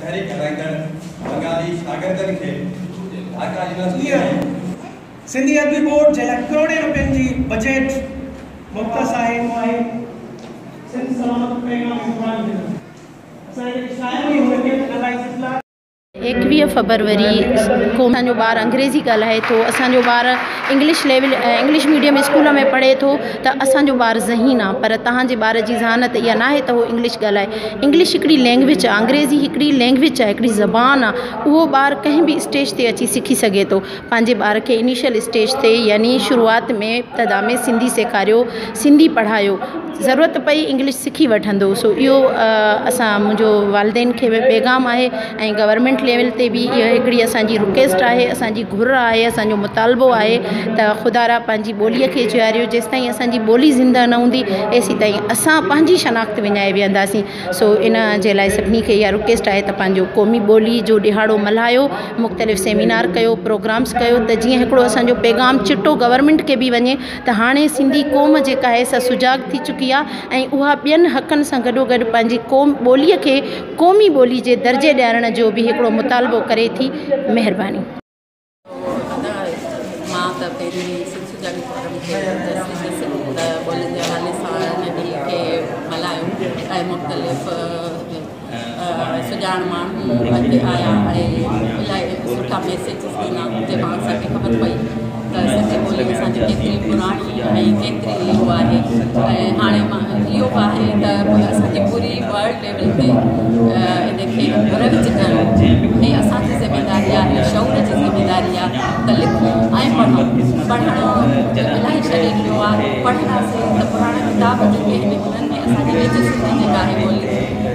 तहरीक हलाईंदड़ बंगाली शागिर्दनि खे ढाका यूनिवर्सिटी सिंधी अदबी बोर्ड जे लाइ करोड़े रुपयनि जी बजट मुख़्तस आहे। सिंध सलामत पैगाम असांजे शाइरी हुनखे अलाई इस्लाह 21 फरवरी को असांजो ॿार अंग्रेज़ी ॻाल्हाए थो, असांजो ॿार इंग्लिश मीडियम स्कूल में पढ़े थो त असांजो ॿार ज़हीन आहे, पर तव्हांजे ॿार जी ज़हानत इहा न आहे त उहो इंग्लिश ॻाल्हाए। इंग्लिश हिकिड़ी लैंग्वेज आहे, अंग्रेज़ी हिकिड़ी लैंग्वेज आहे, हिकिड़ी ज़बान आहे। उहो ॿार कंहिं बि स्टेज ते अची सिखी सघे थो। पंहिंजे ॿार खे इनिशियल स्टेज ते यानी शुरूआत में इब्तिदा में सिंधी सेखारियो, सिंधी पढ़ायो, ज़रूरत पई इंग्लिश सिखी वठंदो। सो इहो मुंहिंजो वालिदैन खे पैगाम आहे ऐं गवर्नमेंट लेवल ते बि इहा हिकिड़ी असांजी रिक्वेस्ट आहे, असांजी घुर आहे, असांजो मुतालबो आहे त ख़ुदारा पंहिंजी ॿोलीअ खे जीआरियो। जेसिताईं असांजी ॿोली ज़िंदा न हूंदी एसी ताईं असां पंहिंजी शनाख़्त विञाए वेहंदासीं। सो इन जे लाइ सभिनी खे इहा रिक्वेस्ट आहे त पंहिंजो क़ौमी ॿोली जो ॾिहाड़ो मल्हायो, मुख़्तलिफ़ सेमिनार कयो, प्रोग्राम्स कयो, त जीअं हिकिड़ो असांजो पैगाम चिटो गवर्नमेंट खे बि वञे त हाणे सिंधी क़ौम जेका आहे सा सुजाग थी चुकी आहे ऐं उहा ॿियनि हक़नि सां गॾोगॾु पंहिंजी ॿोलीअ खे क़ौमी ॿोली जे दर्जे ॾियारण जो बि हिकिड़ो मुतालबो करे थी। महिरबानी। मां त पहिरीं सिंध सुजाॻी फोरम खे ॿोलियुनि जे हवाले सां हिन ॾींहं खे मल्हायो ऐं मुख़्तलिफ़ सुञाण माण्हू अॻिते आया ऐं इलाही सुठा मैसेजिस ॾिना जंहिंमां असांखे ख़बर पई त सिंधी ॿोली असांजी केतिरी पुराणी ऐं केतिरी उहा आहे। ऐं हाणे मां इहो बि आहे त असांजी पूरी वर्ल्ड लेवल ते इनखे रविज करणु ऐं असांजी ज़िमेदारी आहे, शौर जी ज़िमेदारी आहे त लिखूं ऐं पढ़णु इलाही शरीर जो आहे। पढ़ंदासीं त पुराणा किताब जेके आहिनि उन्हनि में असांजी वेझ सिंधी जेका आहे ॿोली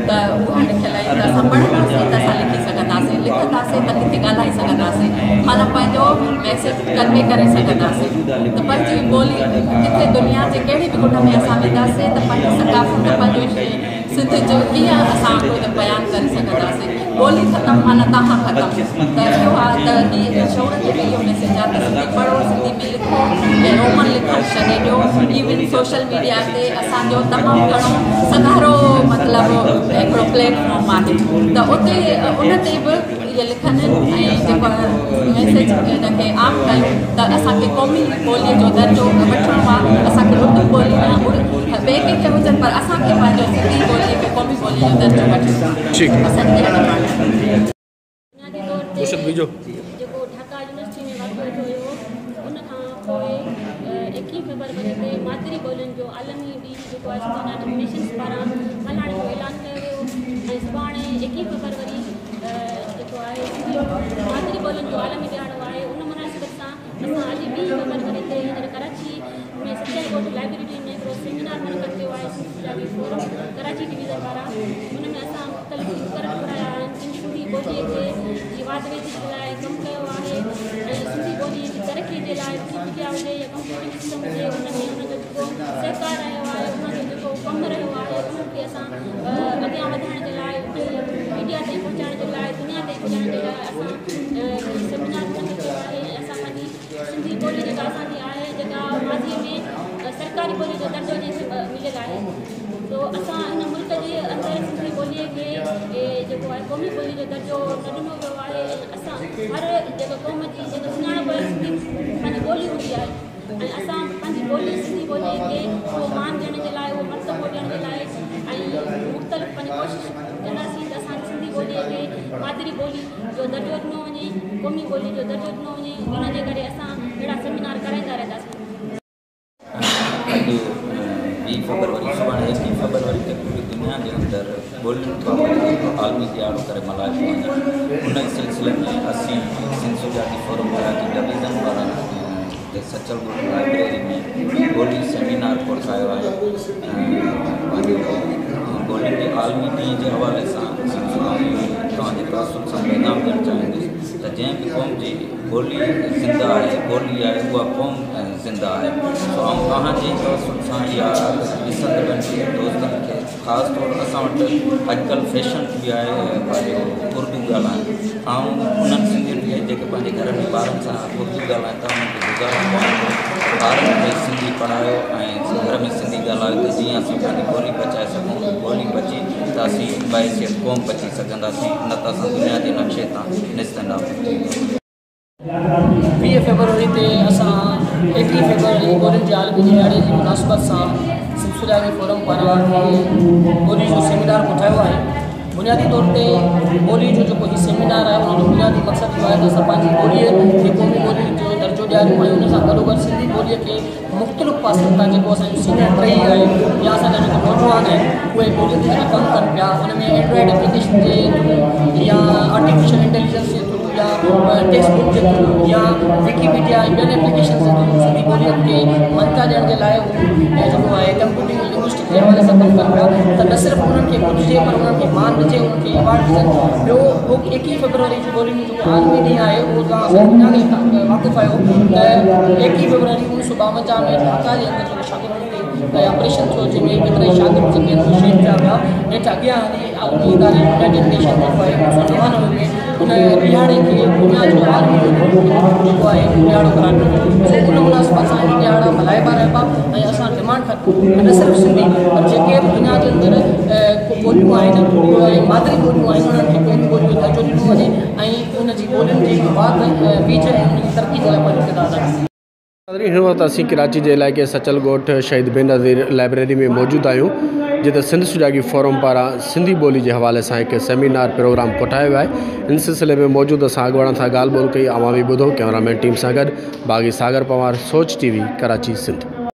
त उहा लिखियल आहे त असां पढ़ंदासीं त असां लिखी सघंदासीं, लिखंदासीं त किथे ॻाल्हाए सघंदासीं, माना पंहिंजो मैसेज कन्वे करे सघंदासीं। त पंहिंजी ॿोली किथे दुनिया जे कहिड़े बि कुंड में असां वेंदासीं त पंहिंजी सकाफ़त पंहिंजो सिंध जो कीअं असां कोई बयानु करे सघंदासीं। ॿोली ख़तमु माना तव्हां ख़तमु। त इहो आहे त हीअ शौर खे बि इहो मैसेज आहे त सिंधी पढ़ो, सिंधी में लिखो ऐं रोमन लिखणु छॾे ॾियो। इवन सोशल मीडिया ते असांजो तमामु घणो सघारो मतिलबु हिकिड़ो प्लेटफॉर्म आहे त उते उन ते बि इहे लिखनि ऐं जेको मैसेज हिनखे आम कयूं त असांखे क़ौमी ॿोलीअ जो दर्जो वठिणो आहे। असांखे उर्दू ॿोली न ॿिए कंहिंखे हुजनि पर असांखे पंहिंजो सिंधी ॿोलीअ खे क़ौमी ॿोलीअ जो दर्जो वठिणो जेको ढाका यूनिवर्सिटी में वाक़िअ हुयो उन खां पोइ 21 फरवरी ते मादरी ॿोलियुनि जो आलमी ॾींहुं जेको आहे यूनाइटेड नेशंस पारां मल्हाइण जो ऐलान कयो वियो ऐं सुभाणे 21 फरवरी जेको आहे मादरी ॿोलियुनि जो आलमी ॾियारो आहे। उन मुनासिबत सां असां अॼु 20 फरवरी ते हींअर कराची में सचल कोट लाइब्रेरी में हिकिड़ो सेमिनार मुनक़द कयो आहे सिंध सुजाॻी फोरम कराची डिवीज़न पारां। हुन में असां मुख़्तलिफ़ उपकरण घुराया आहिनि। सिंधी ॿोलीअ खे वाधवेजी जे लाइ कमु कयो आहे ऐं सिंधी ॿोलीअ जी तरक़ी जे लाइ मीडिया हुजे या कंप्यूटिंग सिस्टम हुजे उनमें उनजो जेको सहकार रहियो आहे, उनजो जेको कमु रहियो आहे उनखे असां अॻियां वधाइण जे लाइ मीडिया ताईं पहुचाइण जे लाइ दुनिया ताईं पहुचाइण जे लाइ असां सेमिनार मुनक़द कयो आहे। ऐं असां पंहिंजी सिंधी ॿोली जेका असांजी आहे जेका माज़ीअ में सरकारी ॿोली जो दर्जो मिलियल आहे। तो असां हिन मुल्क जे अंदरि सिंधी ॿोलीअ खे जेको आहे क़ौमी ॿोली जो दर्जो न ॾिनो वियो आहे। असां हर जेको क़ौम जी जेको सुञाणप सिंधी पंहिंजी ॿोली हूंदी आहे ऐं असां पंहिंजी ॿोली सिंधी ॿोलीअ खे उहो मान ॾियण जे लाइ, उहो मर्तबो ॾियण जे लाइ ऐं मुख़्तलिफ़ पंहिंजी कोशिशि कंदासीं त असांजी सिंधी ॿोलीअ खे मादरी ॿोली जो दर्जो ॾिनो वञे, क़ौमी ॿोली जो दर्जो ॾिनो वञे। उनजे करे असां अहिड़ा सेमिनार कराईंदा रहंदासीं। 20 फरवरी सुभाणे 21 फरवरी ते पूरी दुनिया के अंदर ॿोलियुनि खां आलमी ॾियारो करे मल्हायो वञे। उन सिलसिले में असीं सिंध सुजाॻी फोरम कराची डिवीज़न वारा सचल कोट लाइब्रेरी में ॿोली सेमिनार पहुचायो आहे। ॿोलियुनि जे आलमी ॾींहं जे हवाले सां तव्हांजे तवसुल सां पैगाम ॾियणु चाहींदुसि त जंहिं बि क़ौम जी ॿोली ज़िंदा आहे, ॿोली आहे, उहा क़ौम ज़िंदा आहे। सो ऐं तव्हांजे तवसुल सां या ॾिसंदड़नि खे दोस्तनि खे ख़ासि तौरु असां वटि अॼुकल्ह फैशन बि आहे पंहिंजो उर्दू ॻाल्हाइणु ऐं उन्हनि सिंधियुनि खे जेके पंहिंजे घर में ॿारनि सां उर्दू ॻाल्हाइनि था उन्हनि खे गुज़ारिश ॿारनि खे सिंधी पढ़ायो ऐं घर में सिंधी ॻाल्हि आहे त जीअं असीं पंहिंजी ॿोली बचाए सघूं ॿोली बची त असीं बहसियत क़ौम बची सघंदासीं न त असां दुनिया जे नक्शे तां निस्संदासीं। 20 फरवरी ते असां 21 फरवरी ॿोलियुनि जे आलमी ॾियारे जी मुनासिबत सां सिलसिलावी फोरम पारां ॿोली जो सेमिनार ॿुधायो आहे। बुनियादी तौर ते ॿोली जो जेको हीउ सेमिनार आहे उनजो बुनियादी मक़सदु इहो आहे त असां पंहिंजी ॿोलीअ खे क़ौमी ॿोली जो दर्जो ॾियारियूं ऐं उन सां गॾोगॾु सिंधी ॿोलीअ खे मुख़्तलिफ़ पासनि तां जेको असांजो सीनियर टई आहे या असांजा जेके नौजवान आहिनि उहे ॿोलियुनि ते जेका कमु कनि पिया उन में एंड्रॉइड एप्लीकेशन जे थ्रू या आर्टिफिशियल इंटेलिजेंस जे थ्रू या टेक्स्ट बुक जे थ्रू या विकीपीडिया ॿियनि एप्लीकेशन जे थ्रू सिंधी ॿोलीअ खे मंता ॾियण जे लाइ जेको आहे कंप्यूटिंग लिंग्विस्टिक जे हवाले सां कमु कनि पिया त न सिर्फ़ु उन्हनि खे पुॼिजे पर उन्हनि खे मान ॾिजे उन्हनि खे अवार्ड ॾिजनि। ॿियो 21 फरवरी जो ॿोलियुनि जो आलमी ॾींहुं आहे उहो तव्हां असांखे वाक़ुफ़ु आहियो त 21 फरवरी 1952 में ढाका जे अंदरि जेको शागिर्दनि ते ऑपरेशन थियो जंहिंमें केतिरा ई शागिर्द जेके आहिनि शहीद थिया पिया हेठि अॻियां हली उन इदारे यूनाइटेड नेशन जेको आहे 1999 में उन ॾियारे खे दुनिया जो आलमी जेको आहे ॾियारो करार ॾिनो। सो उन मुनासिबत सां इहे ॾियारा मल्हाइबा रहिबा ऐं असां डिमांड कयूं न सिर्फ़ु सिंधी पर जेके बि दुनिया जे अंदरि ॿोलियूं आहिनि मादरी ॿोलियूं आहिनि उन्हनि खे क़ौमी ॿोलियूं जो दर्जो ॾिनो वञे ऐं उनजी ॿोलियुनि जी वाध बीज ऐं उनजी तरक़ी जे लाइ पंहिंजो किरदारु अदा कनि। हिन वक़्तु असीं कराची जे इलाइक़े सचल ॻोठ शहीद बेनज़ीर लाइब्रेरी में मौजूदु आहियूं जिते सिंध सुजाॻी फोरम पारां सिंधी ॿोली जे हवाले सां हिकु सेमिनार प्रोग्राम कोठायो आहे। इन सिलसिले में मौजूदु असां अॻुवाणनि सां ॻाल्हि ॿोल कई। अवां बि ॿुधो। कैमरामैन टीम सां गॾु बाग़ी सागर पवार, सोच TV, कराची, सिंध।